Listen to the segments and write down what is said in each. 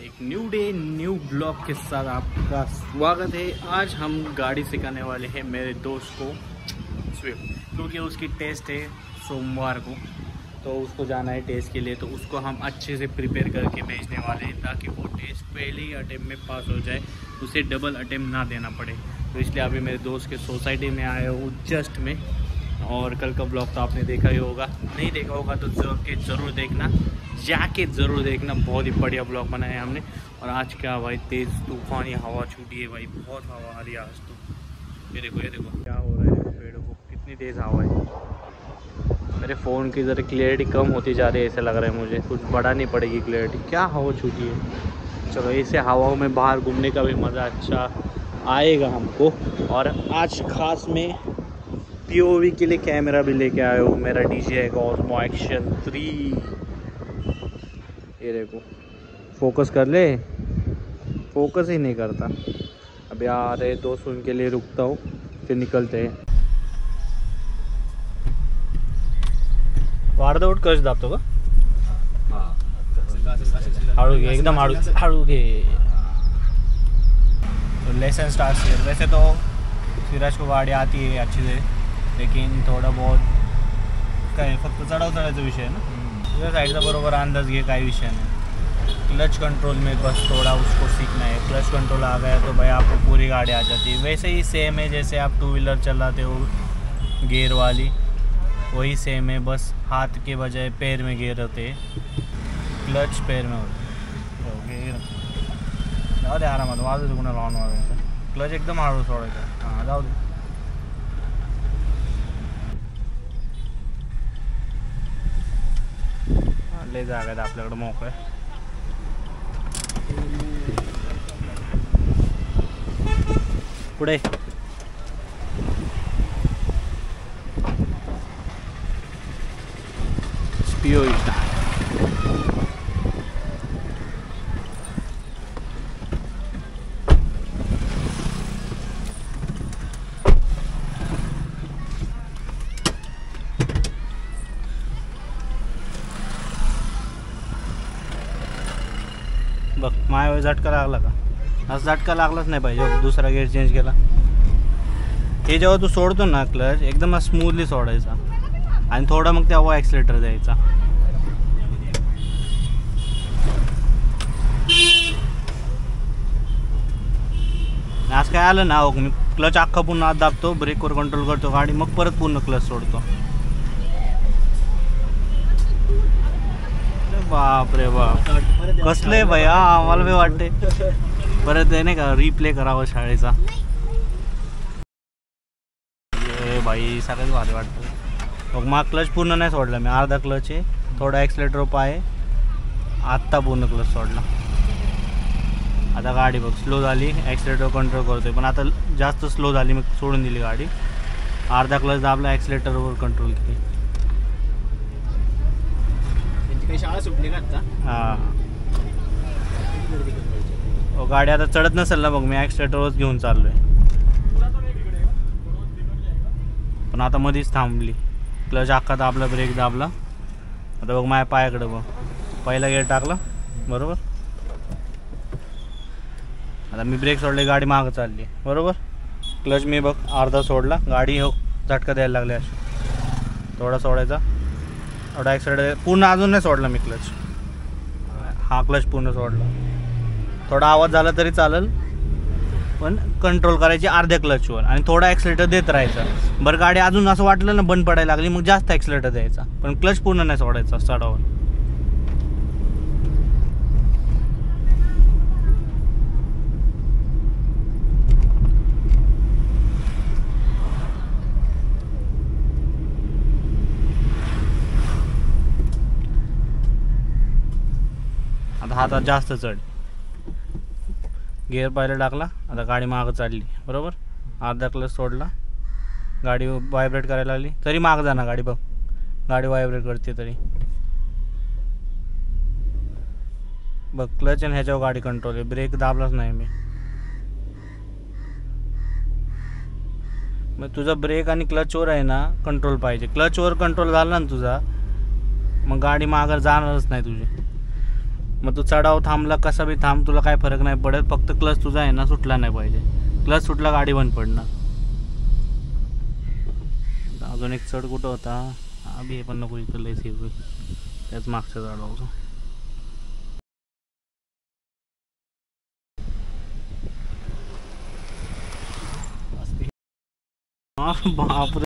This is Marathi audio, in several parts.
एक न्यू डे न्यू ब्लॉग के साथ आपका स्वागत है। आज हम गाड़ी सिखाने वाले हैं मेरे दोस्त को स्विफ्ट, क्योंकि उसकी टेस्ट है सोमवार को, तो उसको जाना है टेस्ट के लिए। तो उसको हम अच्छे से प्रिपेयर करके भेजने वाले हैं ताकि वो टेस्ट पहले ही अटेम्प्ट में पास हो जाए, उसे डबल अटेम्प्ट ना देना पड़े। तो इसलिए अभी मेरे दोस्त के सोसाइटी में आया हूँ जस्ट में। और कल का ब्लॉग तो आपने देखा ही होगा, नहीं देखा होगा तो ज़रूर देखना, जाके ज़रूर देखना। बहुत ही बढ़िया ब्लॉग बनाया है हमने। और आज क्या भाई तेज़ तूफानी हवा छूटी है भाई, बहुत हवा आ रही है आज तो। ये देखो क्या हो रहा है पेड़ों को, कितनी तेज़ हवा है। मेरे फ़ोन की ज़रा क्लियरिटी कम होती जा रही है, ऐसा लग रहा है मुझे। कुछ बढ़ानी पड़ेगी क्लियरिटी। क्या हवा छूटी है। चलो ऐसे हवाओं में बाहर घूमने का भी मज़ा अच्छा आएगा हमको। और आज खास में POV के लिए कैमरा भी लेके आया हूँ, मेरा DJI Osmo Action 3। ये देखो फोकस कर ले, फोकस ही नहीं करता। अभी आ रहे दोस्त, उनके लिए रुकता हूँ फिर निकलते हैं। अर्धवट कश दाबतो का हळूगे, एकदम हळूगे। तो लेसन स्टार्ट हियर। वैसे तो सिराज को गाड़ी आती है अच्छी से, लेकिन थोड़ा बहुत काय फक्त चढाव चढायचा विषय है ना। तुझ्या साईडचा बरोबर अंदाज घे, काही विषय नहीं। क्लच कंट्रोल में बस थोड़ा उसको सीखना है। क्लच कंट्रोल आ गया तो भाई आपको पूरी गाड़ी आ जाती है। वैसे ही सेम है जैसे आप 2 व्हीलर चलाते हो गियर वाली, वही सेम है, बस हाथ के बजाय पैर में गियर होते हैं, क्लच पैर में होते गियर। जाऊ दे आरामात, वाजू दे कुणाला ऑन वाजायचं, क्लच एकदम हळू सोडायचं। हां जाऊ दे। लय जागा आहेत आपल्याकडे मोकळ्या। पुढे POV बघ, माझ्या झटका लागला का? असं झटका लागलाच नाही पाहिजे। दुसरा गिअर चेंज केला, हे जेव्हा तू सोडतो ना क्लच, एकदम स्मूथली सोडायचा आणि थोडा मग तेव्हा ॲक्सिलेटर द्यायचा। आज काय आलं ना, मी क्लच अख्खा पूर्ण आत दाबतो, ब्रेकवर कंट्रोल करतो गाडी, मग परत पूर्ण क्लच सोडतो। बाप रे बाप, कसले भैया, आम्हाला बी वाटते परत नाही का रिप्ले करावं शाळेचा। हे भाई सगळ्यात भारी वाटतं। मग मग क्लच पूर्ण नाही सोडला मी, अर्धा क्लच आहे, थोडा ॲक्सिलेटर पाय, आत्ता पूर्ण क्लच सोडला। आता गाडी बघ स्लो झाली, ॲक्सिलेटर कंट्रोल करतोय, पण आता जास्त स्लो झाली, मग सोडून दिली गाडी। अर्धा क्लच दाबला, ॲक्सिलेटरवर कंट्रोल केली। शाळा सुटली का आता? हां, गाडी आता चढत नसेल ना, बघ मी ॲक्सिलेटरवरच घेऊन चाललोय, पण आता मध्येच थांबली। क्लच अख्खा दाबला, ब्रेक दाबला। आता बघ माझ्या पायाकडे बघ, पहिला गिअर टाकला बरोबर, आता मी ब्रेक सोडले, गाडी मागं चालली बरोबर। क्लच मी बघ अर्धा सोडला, गाडी हो झटका द्यायला लागली अशी। थोडा सोडायचा, थोडा ॲक्सिलेटर पूर्ण अजून नाही सोडला मी क्लच, हा क्लच पूर्ण सोडला। थोडा आवाज झाला तरी चालेल, पण कंट्रोल करायची अर्ध्या क्लचवर आणि थोडा ॲक्सिलेटर देत राहायचं। बरं गाडी अजून असं वाटलं ना बंद पडायला लागली, मग जास्त ॲक्सिलेटर द्यायचा, पण क्लच पूर्ण नाही सोडायचा चढावर। आता हातात जास्त चढ, गिअर पहिला टाकला, आता गाडी मागं चालली बरोबर। अर्धा क्लच सोडला, गाडी व्हायब्रेट करायला लागली, तरी मागं जाणार गाडी, बघ गाडी व्हायब्रेट करते तरी बघ। क्लच आणि ह्याच्यावर गाडी कंट्रोल आहे, ब्रेक दाबलाच नाही मी। मग तुझा ब्रेक आणि क्लचवर आहे ना कंट्रोल पाहिजे। क्लचवर कंट्रोल झाला ना तुझा, मग गाडी मागं जाणारच नाही तुझी। मग तू चढाव थांबला कसा बी थांब, तुला काय फरक नाही पडत, फक्त क्लच तुझा आहे ना सुटला नाही पाहिजे. क्लच सुटला गाडी बंद पडणार. अजून एक चढ कुठं होता, अभि हे पण नको, इथं लय सेफ होईल, त्याच मागच्या चढावचं. बापरे,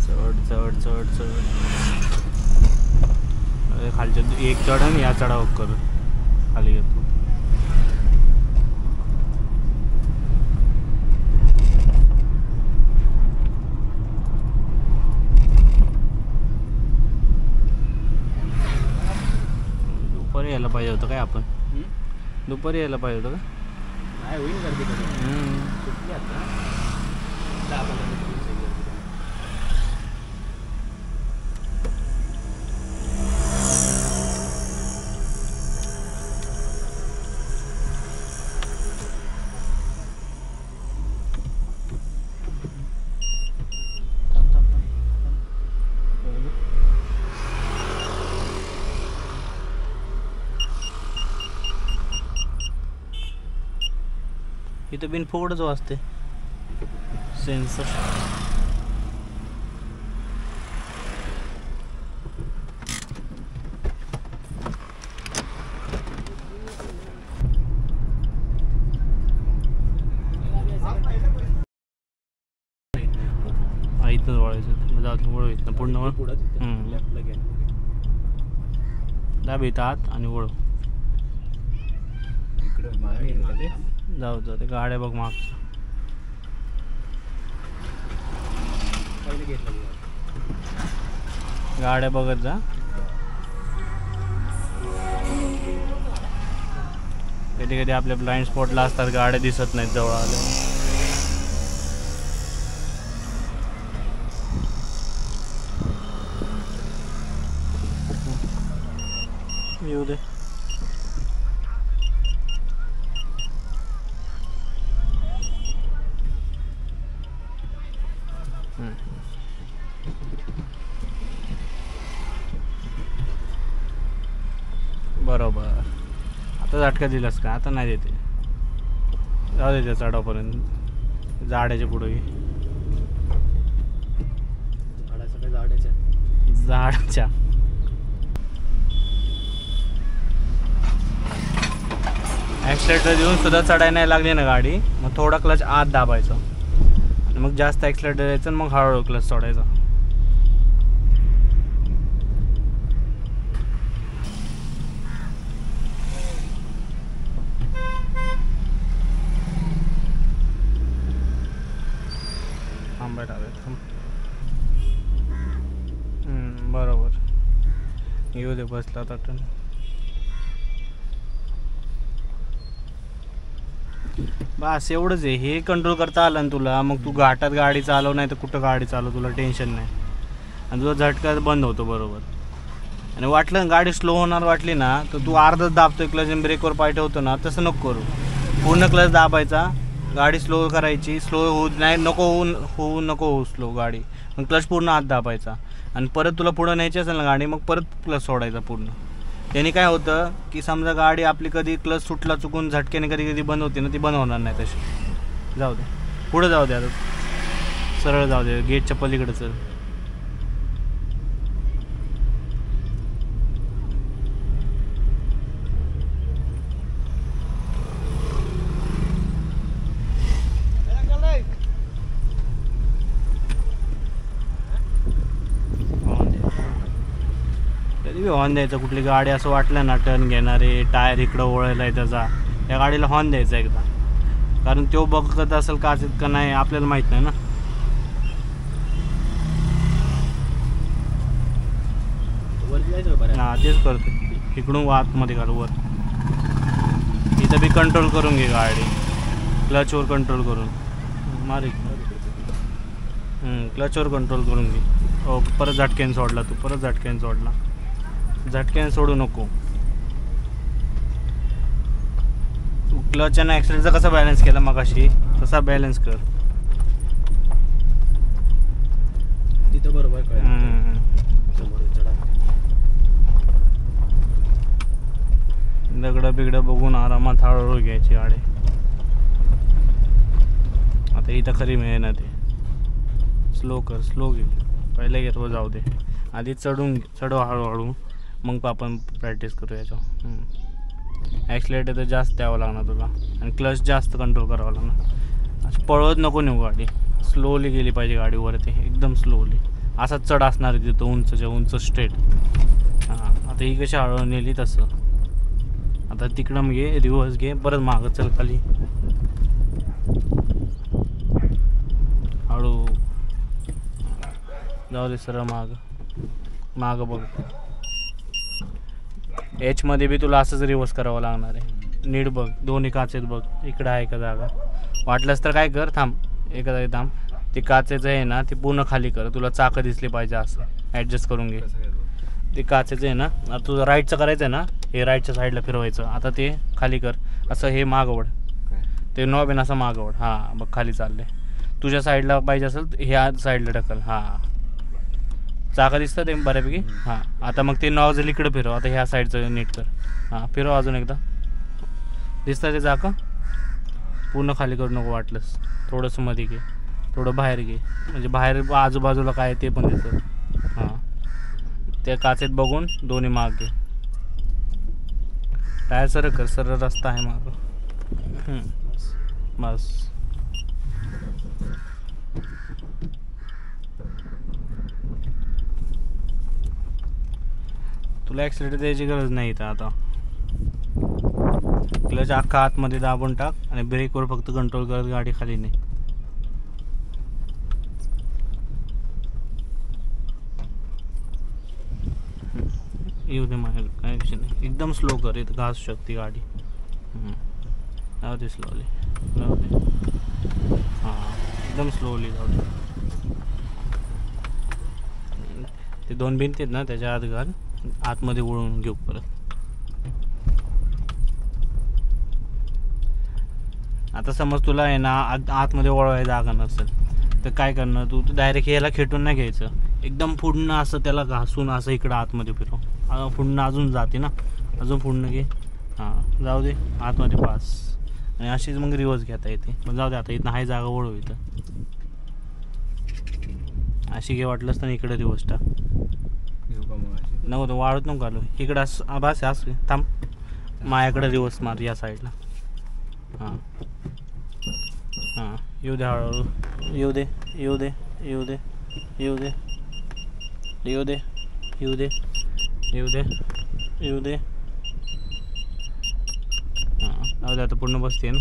चढ चढ चढ. खालच्या एक चढ आणि या चढाव कर खाली येतो. दुपारी यायला पाहिजे होतं काय आपण, दुपारी यायला पाहिजे होतं का? नाही होईल गर्दी सुटली आता 10-15 मिनिट. इथं बिन फुकटच वाजते सेन्सर. इथंच वळायचं, जाऊ वळू इथं पूर्ण वळ. दाब इथं आत आणि वळू. जाऊ जाऊ ते गाड्या बघ मागच्या. गाड्या बघत जा. कधी कधी आपल्या ब्लाइंड स्पॉटला असतात, गाड्या दिसत नाहीत जवळ आल्या. येऊ दे. बरोबर, आता झटका दिलास का? आता नाही देते, जाऊ दे त्या चढावपर्यंत. झाडाच्या पुढे झाडाच्या ॲक्सिलेटर देऊन सुद्धा चढायला नाही लागली ना गाडी, मग थोडा क्लच आत दाबायचा आणि मग जास्त ॲक्सिलेटर द्यायचं आणि मग हळूहळू क्लच सोडायचा. बरोबर, येऊ दे बसला आता टन. बस एवढंच आहे, हे कंट्रोल करता आलं ना तुला, मग तू घाटात गाडी चालव, नाही तर कुठं गाडी चालव, तुला टेन्शन नाही. आणि तुझा झटका बंद होतो बरोबर. आणि वाटलं गाडी स्लो होणार वाटली ना, तर तू अर्धच दाबतोय क्लच आणि ब्रेकवर पाय ठेवतो ना, तसं नको करू. पूर्ण क्लच दाबायचा, गाडी स्लो करायची, स्लो होऊ नाही, नको होऊ स्लो गाडी, मग क्लच पूर्ण आत दाबायचा. आणि परत तुला पुढं न्यायची असेल ना गाडी, मग परत क्लच सोडायचा पूर्ण. त्याने काय होतं की समजा गाडी आपली कधी क्लच सुटला चुकून झटक्याने कधी कधी बंद होते ना, ती बंद होणार नाही तशी. जाऊ दे पुढं, जाऊ दे आता सरळ जाऊ दे, गेटच्या पलीकडे चल. हॉर्न द्यायचा. कुठली गाडी असं वाटलं ना टर्न घेणारे, टायर इकडं ओळायला आहे त्याचा, या गाडीला हॉर्न द्यायचा एकदा, कारण तो बघत असेल का का नाही आपल्याला माहित नाही ना. हां तेच करतो, इकडून आतमध्ये घालू वर. इथं बी कंट्रोल करून घे गाडी, क्लचवर कंट्रोल करून मारे, क्लचवर कंट्रोल करून घे. हो परत झटक्याने सोडला तू, परत झटक्याने सोडला, झटक्याने सोडू नको. क्लच आणि ॲक्सिलेटरचा कसा बॅलन्स केला मग अशी तसा बॅलन्स कर. तिथं बरोबर काय दगडं बिगडं बघून आरामात हळूहळू घ्यायची गाडी. आता इथं खरी मेहनत आहे. स्लो कर, स्लो घे. पहिल्या घेतो जाऊ दे, आधी चढव हळूहळू, मग आपण प्रॅक्टिस करू याच्यावर. ॲक्सिलेटर तर जास्त द्यावं लागणार तुला आणि क्लच जास्त कंट्रोल करावं लागणार. असं पळवत नको नेऊ गाडी, स्लोली गेली पाहिजे गाडी वरती, एकदम स्लोली. असाच चढ असणार आहे तिथं उंचच्या उंच स्ट्रेट. हां आता ही कशी हळूहळू नेली तसं. आता तिकडं घे, रिव्हर्स घे, परत मागं चल खाली हळू. जाऊ दे सरळ मागं बघ. एचमध्ये बी तुला असंच रिव्हर्स करावं लागणार आहे. नीट बघ, दोन्ही काचेत बघ, इकडं आहे का जागा. वाटलंच तर काय कर, थांब एका जागी थांब. ते काचेचं आहे ना ते पूर्ण खाली कर, तुला चाकं दिसली पाहिजे असं ॲडजस्ट करून घे. ते काचेचं आहे ना, आता तुझं राईटचं करायचं आहे ना, हे राईटच्या साईडला फिरवायचं. आता ते खाली कर असं, हे मागवड, ते नॉब आहे ना असं मागवड. हां बघ खाली चालले. तुझ्या साईडला पाहिजे असेल ह्या साईडला ढकल. हां चाका दिसतं ते बऱ्यापैकी. हां आता मग ते नॉझल इकडं फिरव. आता ह्या साईडचं नीट कर. हां फिरव अजून एकदा. दिसतं ते चाका पूर्ण खाली करू नको, वाटलंस थोडंसं मध्ये घे, थोडं बाहेर घे, म्हणजे बाहेर आजूबाजूला काय ते पण दिसतं. हां त्या काचेत बघून दोन्ही माग घे. टायर सरळ कर, सरळ रस्ता आहे मागं. बस तुला ॲक्सिलेटर द्यायची गरज नाही इथं. आता क्लच अख्खा आतमध्ये दाबून टाक आणि ब्रेकवर फक्त कंट्रोल करत गाडी खाली नाही. येऊ दे माझ्या, काय विषय नाही. एकदम स्लो कर, इथं घासू शकते गाडी. जाऊ दे स्लोली, जाऊ दे. हां एकदम स्लोली जाऊ दे. ते दोन भिंती आहेत ना त्याच्या आत घाल, आतमध्ये वळून घेऊ परत. आता समज तुला आहे ना आतमध्ये वळवायला जागा नसेल तर काय करणार तू, डायरेक्ट याला खेटून नाही घ्यायचं, एकदम पुढनं असं त्याला घासून असं इकडं आतमध्ये फिरव. पुढनं अजून जाते ना, अजून पुढनं घे. हां जाऊ दे आतमध्ये पास, आणि अशीच मग रिवर्स घेता येते. पण जाऊ दे आता इथं हाय जागा वळव, इथं अशी घे. वाटलंच तर इकडे रिवर्स टाक. नको तो वाळत नको आलो इकडं असं. बस असं थांब, माझ्याकडे रिवर्स मार या साईडला. हां हां येऊ दे हळूहळू, येऊ दे येऊ दे येऊ दे येऊ दे येऊ दे येऊ दे येऊ दे येऊ दे. हां जाऊ दे आता पूर्ण बसते ना.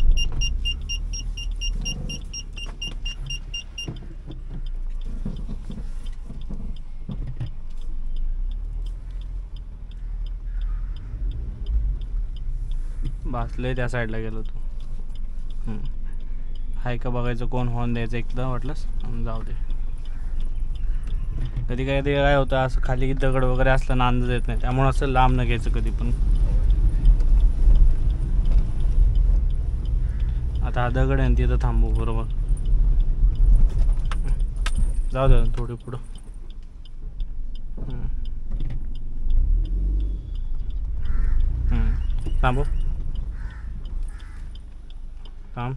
बसले त्या साईडला गेलो तू. हाय का बघायचं, कोण हॉर्न द्यायचं एकदा वाटलंस, जाऊ दे. कधी काय होतं असं खाली दगड वगैरे असलं ना अंदाज येत नाही, त्यामुळे असं लांब न घ्यायचं कधी पण. आता हा दगड आहे तिथं थांबू बरोबर. जाऊ दे थोडी पुढं. थांबू थांब.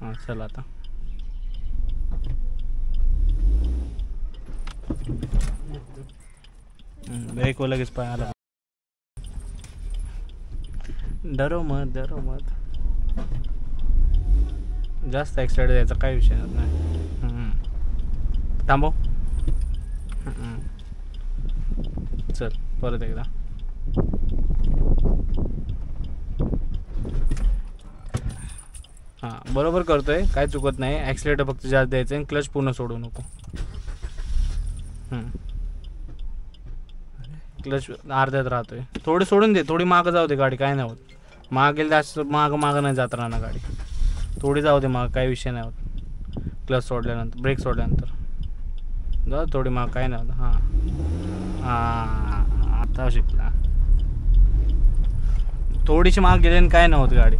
हां चल आता. ब्रेक व लगेच पाय आला. डरो मत, डरो मत. जास्त ॲक्सिलेटर द्यायचा काय विषय नाही. थांबव. चल परत एकदा. हां बरोबर करतोय, काय चुकत नाही. ॲक्सिलेटर फक्त जास्त द्यायचं आणि क्लच पूर्ण सोडू नको. क्लच अर्ध्यात राहतोय, थोडी सोडून दे, थोडी मागं जाऊ दे गाडी, काय नाही होत. मागं गेलं जास्त मागं नाही जात राहणार गाडी, थोडी जाऊ दे मागं, काही विषय नाही होत. क्लच सोडल्यानंतर, ब्रेक सोडल्यानंतर जाऊ थोडी मागं, काय नाही होत. हां हां आता शिकला. थोडीशी मागं गेल्याने काय नाही होत गाडी.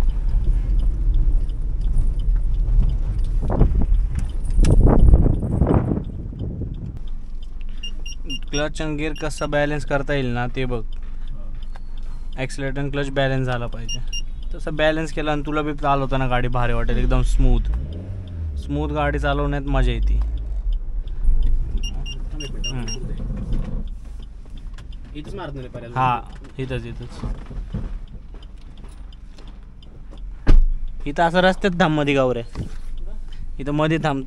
क्लच आणि गिअर कसं बॅलन्स करता येईल ना ते बघ. ॲक्सिलेटर आणि क्लच बॅलन्स झाला पाहिजे. तसं बॅलन्स केला आणि तुला बी चालवताना गाडी भारी वाटेल, एकदम स्मूथ गाडी चालवण्यात मजा येते. इथंच मारणार आहे पर्याय. हा इथंच इथं असं रस्त्यात थांब मध्ये गावरे, इथं मध्ये थांब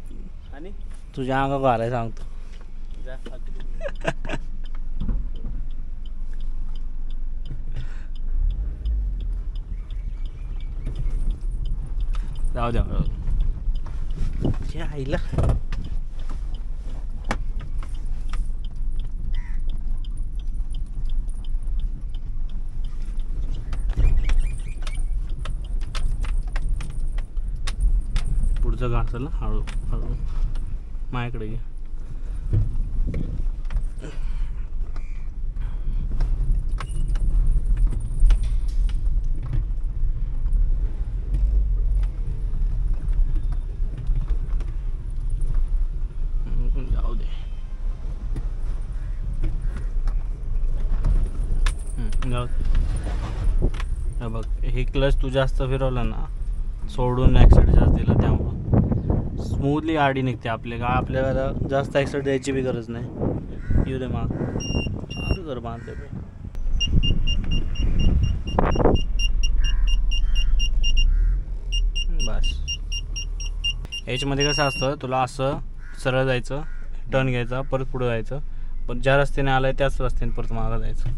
आणि तुझ्या अंगा घालाय सांगतो. जाऊ द्या आईला. पुढचं घासल हळू हळू माझ्याकडे घे. जाऊ दे. जाऊ दे. बघ हे क्लच तू जास्त फिरवलं ना, सोडून ॲक्सिडेंट जास्त दिला, त्यामुळं स्मूथली गाडी निघते. आपल्याला जास्त ॲक्सिडेंट द्यायची बी गरज नाही. येऊ दे माग चालू कर बांधते बे. बस याच्यामध्ये कसं असतं, तुला असं सरळ जायचं, टर्न घ्यायचा, परत पुढं जायचं, पण ज्या रस्त्याने आलं आहे त्याच रस्त्याने परत मागं जायचं.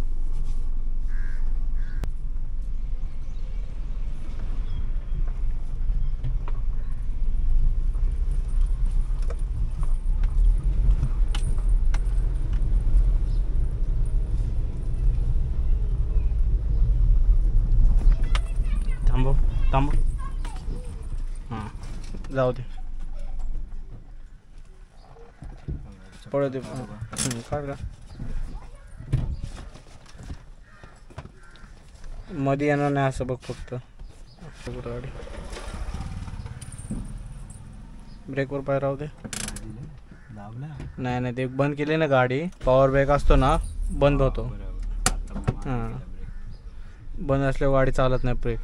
थांबव. हां जाऊ दे. पळू दे. काढ का मध्ये येणार नाही असं बघ फक्त. गाडी ब्रेकवर पाय राहू दे. नाही ते बंद केली ना गाडी, पॉवर ब्रेक असतो ना बंद होतो. हां बंद असल्यावर गाडी चालत नाही ब्रेक.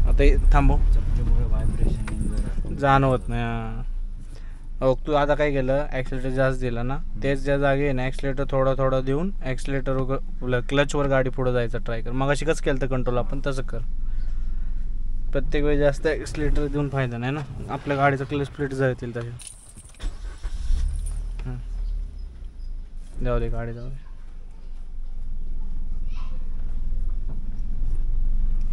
आता थांबव, जाणवत नाही. तू आता काय केलं, ॲक्सिलेटर जास्त दिला ना, तेच ज्या जागी आहे ना ॲक्सिलेटर थोडं देऊन ॲक्सिलेटर क्लचवर गाडी पुढं जायचं ट्राय कर. मग अशी कसं केलं तर कंट्रोल आपण तसं कर. प्रत्येक वेळी जास्त ॲक्सिलेटर देऊन फायदा नाही ना, आपल्या गाडीचं क्लच प्लेट जळतील तसे. जाऊ दे गाडी जाऊ दे.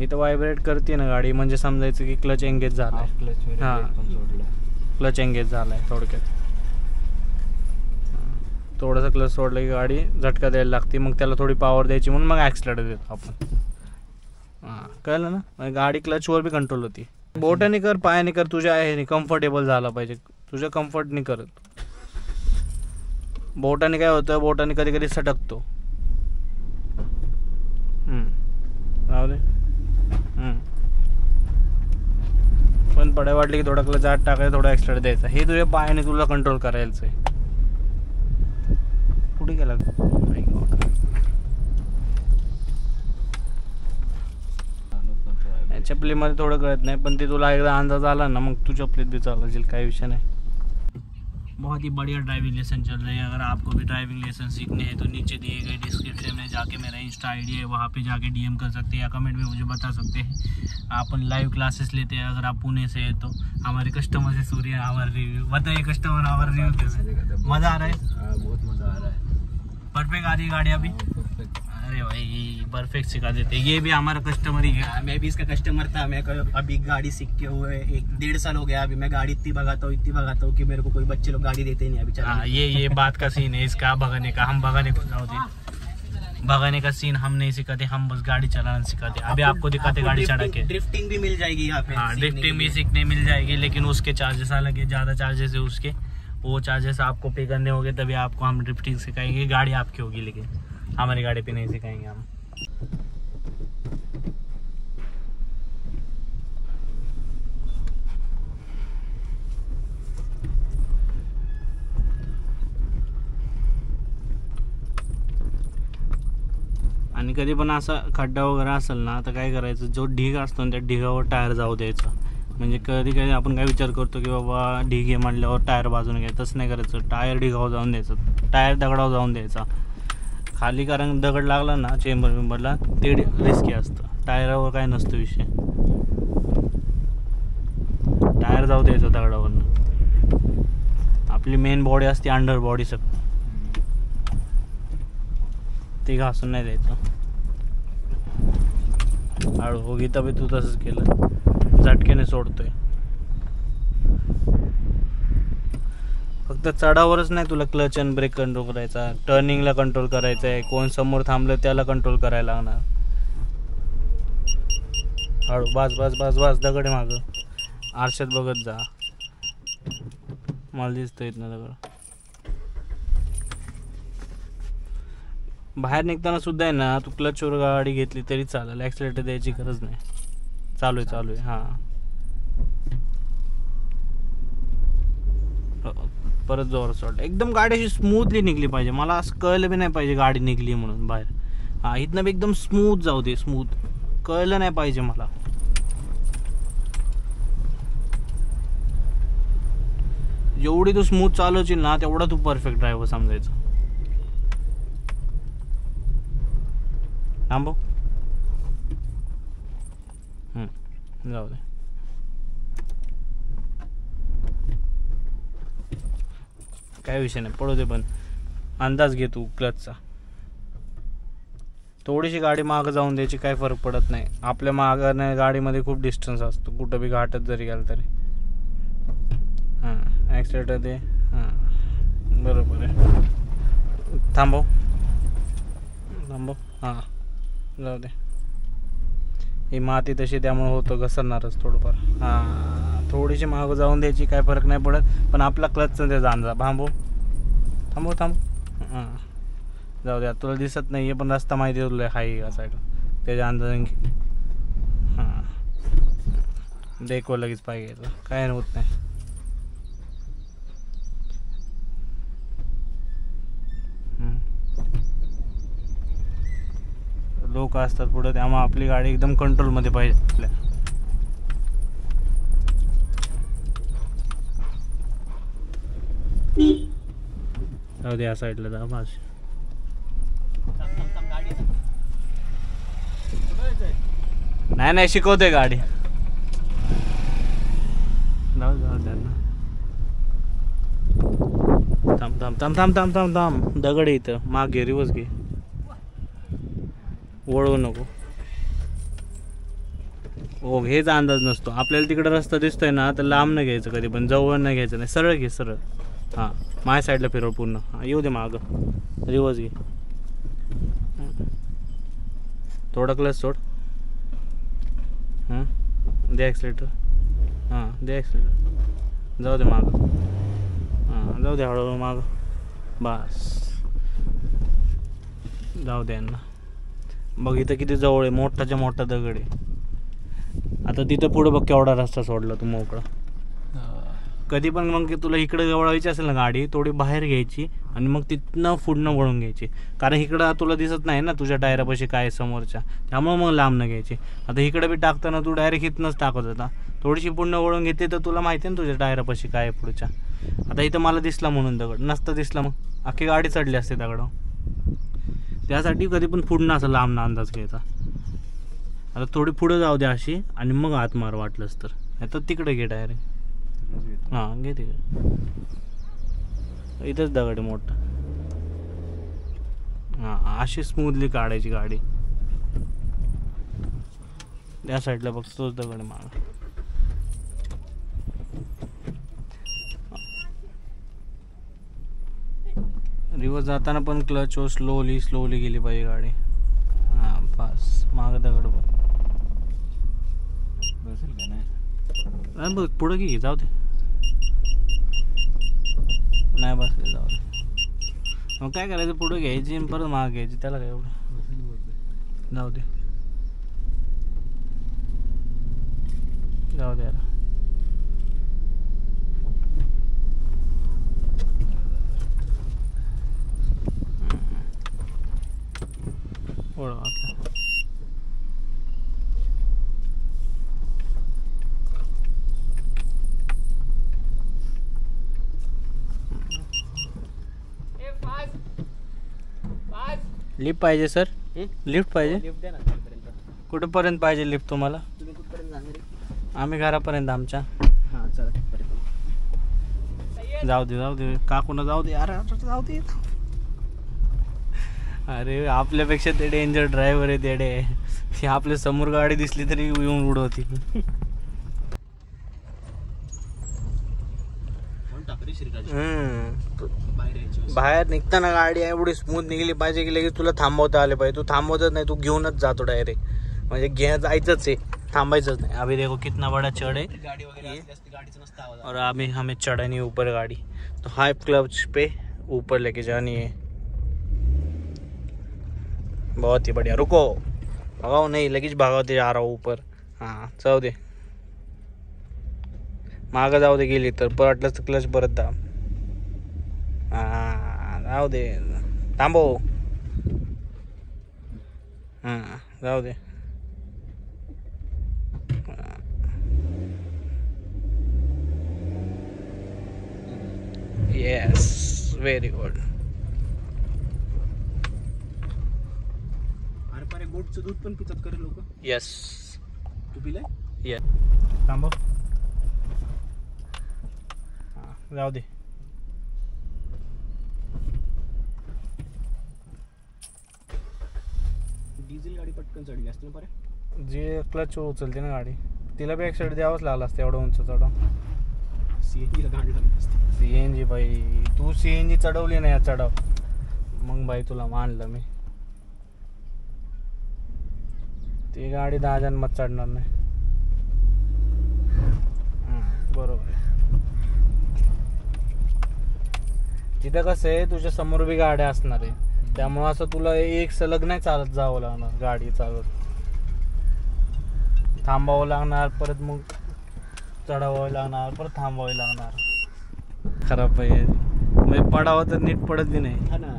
इथं व्हायब्रेट करते ना गाडी, म्हणजे समजायचं की क्लच एंगेज झाला आहे. हां क्लच एंगेज झाला आहे थोडक्यात. थोडंसं क्लच सोडलं की गाडी झटका द्यायला लागते, मग त्याला थोडी पॉवर द्यायची म्हणून मग ॲक्सिलेटर देतो आपण. हां कळलं ना, मग गाडी क्लचवर बी कंट्रोल होती. बोटाने कर पायाने कर, तुझ्या आहे कम्फर्टेबल झाला पाहिजे, तुझ्या कम्फर्टने करत. बोटाने काय होतं, बोटाने कधी कधी सटकतो. राहू दे. पण पड्या वाटली की थोडा क्लच आत टाकायचा, थोडा ॲक्सिलेटर द्यायचा. हे तुझ्या पायाने तुला कंट्रोल करायचं आहे. कुठे गेला चपलीमध्ये थोडं कळत नाही, पण ते तुला एकदा अंदाज आला ना मग तू चपलीत भी चालवशील, काही विषय नाही. बहुत ही बढ़िया ड्राइविंग लेसन चल रही है. अगर आपको भी ड्राइविंग लेसन सीखने हैं तो नीचे दिए गए डिस्क्रिप्शन में जाके मेरा इंस्टा आईडी है, वहाँ पे जाके डीएम कर सकते हैं या कमेंट में मुझे बता सकते हैं. अपन लाइव क्लासेस लेते हैं. अगर आप पुणे से हैं तो हमारे कस्टमर से सूर्य हमारा रिव्यू बताइए. कस्टमर हमारा रिव्यू कैसे, मज़ा आ रहा है? बहुत मज़ा आ रहा है. परफेक्ट आ रही है गाड़ी अभी? अरे भाई परफेक्ट सिखा देते. ये भी हमारा कस्टमर ही है. मैं भी इसका कस्टमर था. मैं अभी गाड़ी सीख के हुए 1-1.5 साल हो गया. अभी मैं गाड़ी इतनी भगाता हूँ कि मेरे को कोई बच्चे लोग गाड़ी देते नहीं अभी चला. हाँ ये बात का सीन है इसका, भगाने का. हम भगाने को जाओ दे, भगाने का सीन हम नहीं सिखाते, हम बस गाड़ी चलाना सिखाते. अभी आपको दिखाते गाड़ी चढ़ा के. ड्रिफ्टिंग भी मिल जाएगी यहाँ पे. हाँ ड्रिफ्टिंग भी सीखने मिल जाएगी, लेकिन उसके चार्जेस अलग है, ज़्यादा चार्जेस है उसके. वो चार्जेस आपको पे करने होंगे, तभी आपको हम ड्रिफ्टिंग सिखाएंगे. गाड़ी आपकी होगी लेकिन हमारी गाड़ी पे नहीं सिखाएंगे हम. आणि कधी पण असा खड्डा वगैरे असेल ना तर काय करायचं, जो ढीग असतो ना त्या ढिगावर टायर जाऊ द्यायचा. म्हणजे कधी कधी आपण काय विचार करतो की बाबा ढीग आहे म्हटल्यावर टायर बाजूने घ्यायचं, तसं नाही करायचं. टायर ढिगावर जाऊन द्यायचं, टायर दगडावर जाऊन द्यायचा खाली, कारण दगड लागला ना चेंबरला ते रिस्की असतं. टायरावर काय नसतं विषय, टायर जाऊ द्यायचं दगडावरनं. आपली मेन बॉडी असते अंडर बॉडी सगळं, ते घासून नाही द्यायचं. हळू हो गीता बी, तू तसंच केलं, झटकेने सोडतोय. फक्त चढावरच नाही तुला क्लच आणि ब्रेक कंट्रोल करायचा, टर्निंगला कंट्रोल करायचा आहे. कोण समोर थांबलं त्याला कंट्रोल करायला लागणार. हळू, बस बस बस बस, दगड आहे मागं, आरशात बघत जा, मला दिसतं येत ना दगड. बाहेर निघताना सुद्धा आहे ना तू क्लचवर गाडी घेतली तरी चालेल, ॲक्सिलेटर द्यायची गरज नाही. चालू आहे चालू आहे, हां. परत जोर सोड. एकदम गाडी अशी स्मूथली निघली पाहिजे, मला असं कळलं बी नाही पाहिजे गाडी निघली म्हणून बाहेर. हां, इथनं बी एकदम स्मूथ जाऊ दे, स्मूथ, कळलं नाही पाहिजे मला. जेवढी तू स्मूथ चालवशील ना तेवढा तू परफेक्ट ड्रायव्हर समजायचं. थांबव, जाऊ दे. काय विषय नाही, पडू दे. पण अंदाज घे तू क्लचचा. थोडीशी गाडी मागं जाऊन द्यायची, काय फरक पडत नाही. आपल्या मागं गाडीमध्ये खूप डिस्टन्स असतो, कुठं बी घाटात जरी गेलं तरी. हां, ॲक्सिलेटर दे. हां, बरोबर आहे. थांबव थांबव, हां, जाऊ दे. ही माती तशी त्यामुळे होतं, घसरणारच थोडंफार. हां, थोडीशी मागं जाऊन द्यायची, काय फरक नाही पडत. पण आपला क्लचचा त्याचा अंदाज. थांबव थांबव थांब. हां, जाऊ द्या, तुला दिसत नाही आहे पण रस्ता माहिती आहे तुला, हाय या साईडला, त्याच्या अंदाजाने. हां, देखो लगेच पाय घ्यायचं, काय होत नाही. लोक असतात पुढे, त्यामुळे आपली गाडी एकदम कंट्रोलमध्ये पाहिजे आपल्या. जाऊ दे, या साईडला जा बस. नाही नाही, शिकवते गाडी. जाऊ जाऊ त्यांना. थांब थांब थांब थांब थांब थांब थांब, दगड आहे इथं, माग घे, रिवर्स घे, वळवू नको. हो, हेच अंदाज नसतो आपल्याला. तिकडे रस्ता दिसतोय ना तर लांब नाही घ्यायचं कधी पण, जवळ नाही घ्यायचं, नाही सरळ घे, सरळ. हां, माझ्या साईडला फिरव पूर्ण. हां, येऊ दे मागं, रिवर्स घे. थोडा क्लच सोड. हां, दे ॲक्सिलेटर. हां, दे ॲक्सिलेटर. जाऊ दे मागं. हां, जाऊ दे हळूहळू मागं, बस. जाऊ दे यांना. बघ इथं किती जवळ आहे, मोठाच्या मोठा दगड आहे. आता तिथं पुढं बघ केवढा रस्ता सोडला तू मोकळा. कधी पण मग तुला इकडे वळवायची असेल ना गाडी, थोडी बाहेर घ्यायची आणि मग तिथनं पुढनं वळून घ्यायची, कारण इकडं तुला दिसत नाही ना तुझ्या टायरापाशी काय समोरच्या, त्यामुळे मग लांब न घ्यायची. आता इकडे बी टाकताना तू डायरेक्ट इथनंच टाकत होता, थोडीशी पुढनं वळून घेते तर तुला माहिती आहे ना तुझ्या टायरापाशी काय आहे पुढच्या. आता इथं मला दिसला म्हणून दगड, नसतं दिसला मग अख्खी गाडी चढली असते दगडावर. त्यासाठी कधी पण पुढनं असं लांब ना अंदाज घ्यायचा. आता थोडी पुढं जाऊ दे अशी आणि मग हात मार वाटलंच तर, नाही तर तिकडे घे डायरेक्ट. हां, घे तिकडे, इथंच दगड आहे मोठा. हां, अशी स्मूथली काढायची गाडी. त्या साईडला बघ, तोच दगड आहे मागं. रिवर्स जाताना पण क्लच वर स्लोली स्लोली गेली पाहिजे गाडी. हां, बस, मागं दगड बघ. बसेल का नाही बघ, पुढं घे, जाऊ दे. नाही बसले, जाऊ दे. मग काय करायचं, पुढं घ्यायची परत माग घ्यायची, त्याला काय एवढं. जाऊ दे, जाऊ दे. ओळख लिफ्ट पाहिजे सर, लिफ्ट पाहिजे. लिफ्ट द्या ना खालीपर्यंत. कुठेपर्यंत पाहिजे लिफ्ट तुम्हाला? तुम्ही कुठपर्यंत जाणार आहे? आम्ही घरापर्यंत आमच्या. हां चला तिथपर्यंत. जाऊ दे काकूना जाऊ दे. अरे जाऊ दे. अरे आपल्यापेक्षा ते डेंजर ड्रायव्हर आहे तेडे. ती आपल्या समोर गाडी दिसली तरी येऊन उडवती. बाहेर निघताना गाडी एवढी स्मूथ निघली पाहिजे की लगेच तुला थांबवता आले पाहिजे. तू थांबवतच नाही, तू घेऊनच जातो डायरेक्ट. म्हणजे जायचंच आहे, थांबायचंच नाही. अभी देखो कितना बड़ा चढ़ है गाड़ी वगैरह गाड़ीचं नसतं आवाज. और अभी हमें चढ़नी है ऊपर गाड़ी. तो हाई क्लच पे ऊपर लेके जानी है. बहुत ही बढ़िया. रुको, भगाओ नहीं, लगेच भागावते जा रहा हूँ ऊपर. हां जाऊ दे, मागं जाऊ दे. गेली तर पलटलंच तर क्लच परत दाब. हां जाऊ दे, थांबव. हां जाऊ दे. Yes, very good. अरे पण गोटचं दूध पण पितात करे लोक. येस, तू पिलाय? येस. थांबव. हां जाऊ दे. डिझेल गाडी पटकन चढली असते ना बरं. जे क्लच उचलते ना गाडी, तिला बी ॲक्सिडेंट द्यावंच लागलं असतं एवढं उंच चढव. सीएनजीला गाडी लागली असते. CNG बाई, तू CNG चढवली नाही या चढव, मग बाई तुला मानलं मी. ती गाडी 10 जन्मात चढणार नाही. बरोबर आहे. तिथं कसं आहे, तुझ्या समोर बी गाड्या असणार आहे, त्यामुळं असं तुला एक सलग नाही चालत जावं लागणार. गाडी चालत थांबावं लागणार, परत मग चढावं लागणार, परत थांबावं लागणार. खराब आहे म्हणजे पडावं तर नीट पडत बी नाही. हा ना,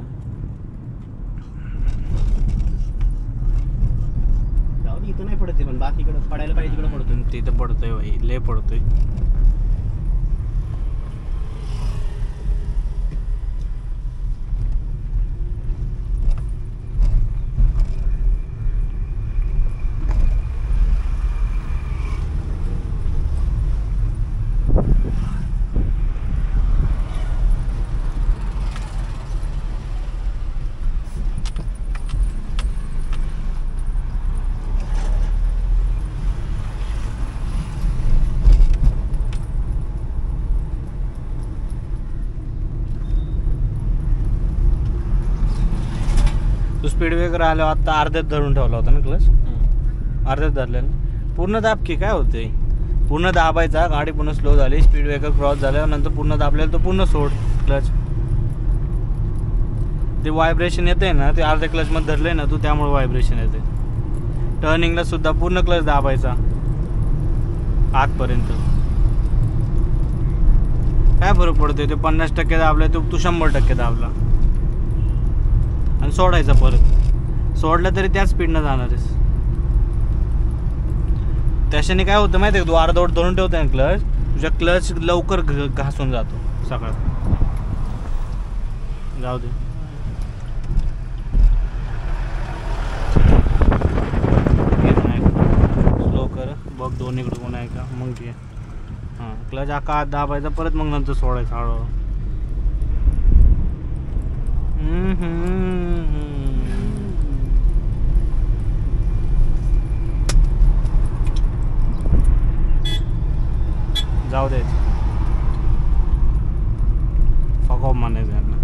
जाऊ दे, इथं नाही पडत पण बाकीकडे पडायला पाहिजे तिकडे पडतो. तिथं पडतोय बाई, लय पडतोय. तू स्पीड ब्रेकर आल्यावर आता अर्ध्यात धरून ठेवला होता ना क्लच? अर्ध्यात धरल्याने पूर्ण दाब की काय होते? पूर्ण दाबायचा, गाडी पूर्ण स्लो झाली, स्पीड ब्रेकर क्रॉस झाल्यानंतर पूर्ण दाबलेलं तर पूर्ण सोड क्लच. ते व्हायब्रेशन येते ना, ते अर्ध्या क्लचमध्ये धरले ना तू, त्यामुळे व्हायब्रेशन येते. टर्निंगला सुद्धा पूर्ण क्लच दाबायचा आतपर्यंत. काय फरक पडतोय? ते 50% दाबला, तू 100% दाबला आणि सोडायचा. परत सोडलं तरी त्याच स्पीडनं जाणार आहेस. त्याच्याने काय होतं माहिती आहे का, तू अर्धवट धरून ठेवतोय ना क्लच, तुझ्या क्लच लवकर घासून जातो सकाळ. जाऊ दे. स्लो कर बघ, दोन्हीकडून आहे का, मग घे. हां, क्लच आका आत दाबायचा, परत मग नंतर सोडायचा हळूहळू. जाऊ द्यायचं, फक ऑफ म्हणायचं यांना.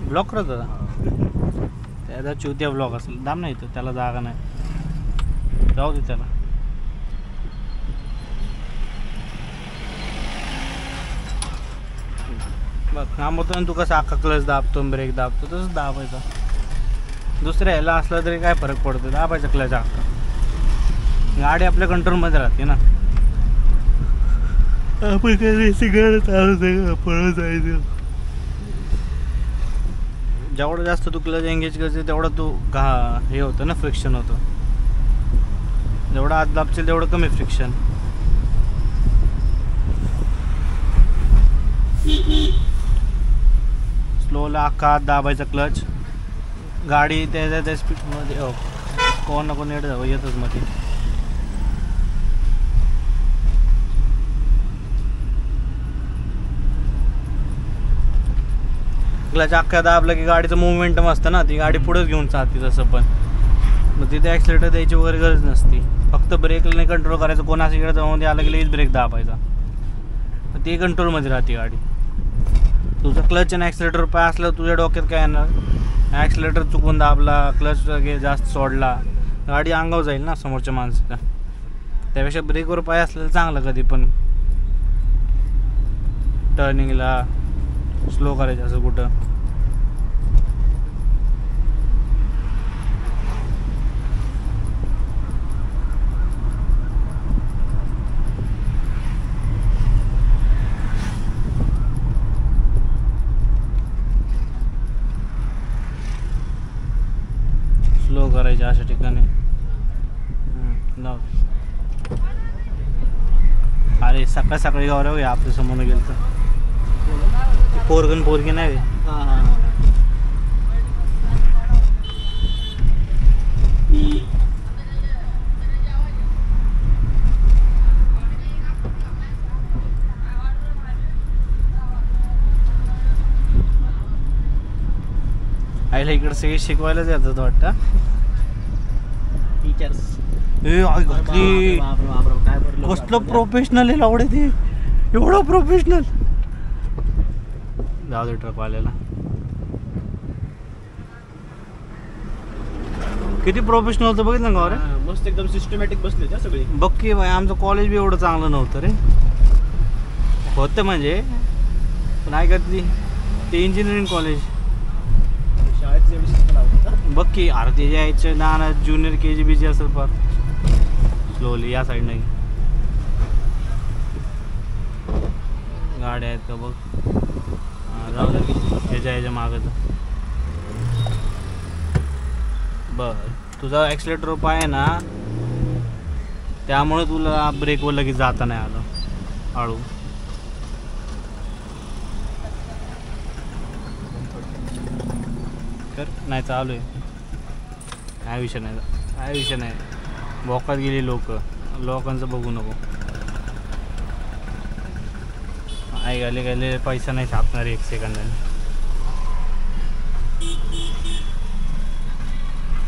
ब्लॉक करत होता त्याचा चुत्या ब्लॉक असेल. दाम नाही तर त्याला जागा नाही, जाऊ दे त्याला. बघ काम होतं ना, तू कसं अख्खा क्लच दाबतो, ब्रेक दाबतो, तसंच दाबायचा. दुसऱ्या ह्याला असलं तरी काय फरक पडतो, दाबायचा क्लच अख्खा. गाडी आपल्या कंट्रोलमध्ये राहते ना. आपण काय रेसिंग करत पळत जायचं. जेवढं जास्त तू क्लच एंगेज करते तेवढं तू हे होतं ना, फ्रिक्शन होतं. जेवढं आत दाबशील तेवढं कमी फ्रिक्शन. लावला अख्खा हात दाबायचा क्लच, गाडी त्या स्पीडमध्ये कोण ना कोण येतच मध्ये. क्लच अख्खा दाबला की गाडीचं मोमेंटम असतं ना, ती गाडी पुढेच घेऊन चालते तसं. पण मग तिथे ॲक्सिलेटर द्यायची वगैरे गरज नसती, फक्त ब्रेकने कंट्रोल करायचं. कोणाच्या इकडे जाऊन आलं की लगेच ब्रेक दाबायचा, ते कंट्रोलमध्ये राहते गाडी. तुझा क्लच आणि ॲक्सिलेटर पाय असलं तुझ्या डोक्यात काय येणार, ॲक्सिलेटर चुकून दाबला, क्लच जास्त सोडला, गाडी अंगावर जाईल ना समोरच्या माणसाच्या. त्यापेक्षा ब्रेकवर पाय असलेलं चांगलं. कधी पण टर्निंगला स्लो करायचं असं कुठं. स्लो करायचे अशा ठिकाणी. अरे सकाळ सकाळी गौरव आहे आपल्या समोर गेलं तर पोरगी नाही. आईला इकडे सगळे शिकवायलाच येतात वाटतं टीचर्स. घातली कसलं प्रोफेशनल आहे लावडे ते, एवढं प्रोफेशनल. जाऊ दे ट्रकवाल्याला, किती प्रोफेशनल होतं बघितलं का रे. मस्त एकदम सिस्टमॅटिक बसले त्या सगळे. बघ की बाई, आमचं कॉलेज बी एवढं चांगलं नव्हतं रे. होतं म्हणजे पण काय करते ते इंजिनिअरिंग कॉलेज. शाळेत एवढी शिस्त लावतात. बघ की अरे ते यायचं ना ज्युनियर KG असेल फार स्लोली. या साईड नाही गाड्या आहेत का बघ. जाऊ दे याच्या मागं बर. तुझा ॲक्सिलेटर पाय आहे ना, त्यामुळे तुला ब्रेकवर लगेच जाता नाही आलं. हळू कर. नाही चालू आहे, काय विषय नाही, काय विषय नाही. भोकात गेली लोकांचं बघू नको. आई गेले पैसा नाही छापणार 1 सेकंदाने.